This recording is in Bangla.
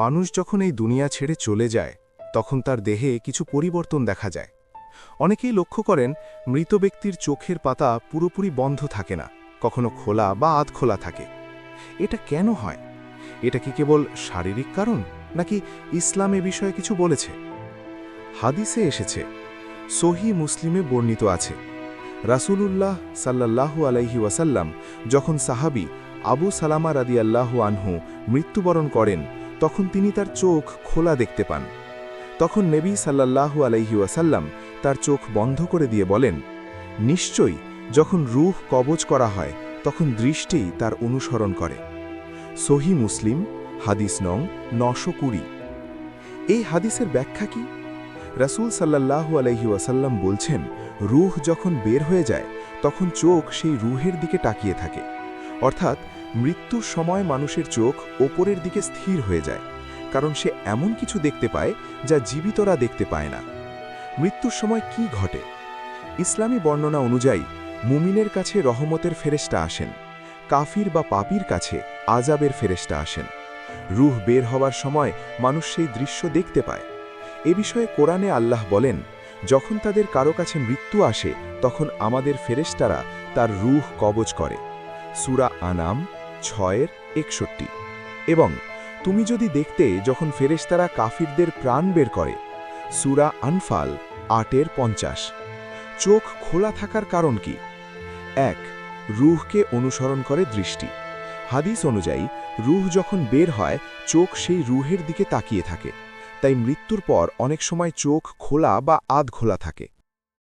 মানুষ যখন এই দুনিয়া ছেড়ে চলে যায় তখন তার দেহে কিছু পরিবর্তন দেখা যায়। অনেকেই লক্ষ্য করেন মৃত ব্যক্তির চোখের পাতা পুরোপুরি বন্ধ থাকে না, কখনো খোলা বা আধ খোলা থাকে। এটা কেন হয়? এটা কি কেবল শারীরিক কারণ, নাকি ইসলাম এ বিষয়ে কিছু বলেছে? হাদিসে এসেছে, সহি মুসলিমে বর্ণিত আছে, রাসূলুল্লাহ সাল্লাল্লাহু আলাইহি ওয়াসাল্লাম যখন সাহাবী আবু সালামা রাদিয়াল্লাহু আনহু মৃত্যুবরণ করেন তখন তিনি তার চোখ খোলা দেখতে পান। তখন নবী সাল্লাল্লাহু আলাইহি ওয়াসাল্লাম তার চোখ বন্ধ করে দিয়ে বলেন, নিশ্চয়ই যখন রূহ কবজ করা হয় তখন দৃষ্টিই তার অনুসরণ করে। সহি মুসলিম, হাদিস নং 920। এই হাদিসের ব্যাখ্যা কি? রাসূল সাল্লাল্লাহু আলাইহি ওয়াসাল্লাম বলছেন, রূহ যখন বের হয়ে যায় তখন চোখ সেই রূহের দিকে তাকিয়ে থাকে। অর্থাৎ মৃত্যুর সময় মানুষের চোখ ওপরের দিকে স্থির হয়ে যায়, কারণ সে এমন কিছু দেখতে পায় যা জীবিতরা দেখতে পায় না। মৃত্যুর সময় কি ঘটে? ইসলামী বর্ণনা অনুযায়ী মুমিনের কাছে রহমতের ফেরেশতা আসেন, কাফির বা পাপীর কাছে আযাবের ফেরেশতা আসেন। রূহ বের হওয়ার সময় মানুষ সেই দৃশ্য দেখতে পায়। এ বিষয়ে কোরআনে আল্লাহ বলেন, যখন তাদের কারো কাছে মৃত্যু আসে তখন আমাদের ফেরেশতারা তার রূহ কবজ করে। সূরা আনাম 6:61। এবং তুমি যদি দেখতে যখন ফেরেশতারা কাফিরদের প্রাণ বের করে। সূরা আনফাল 8:50। চোখ খোলা থাকার কারণ কি? 1. রূহকে অনুসরণ করে দৃষ্টি। হাদিস অনুযায়ী রূহ যখন বের হয় চোখ সেই রূহের দিকে তাকিয়ে থাকে, তাই মৃত্যুর পর অনেক সময় চোখ খোলা বা আধ খোলা থাকে।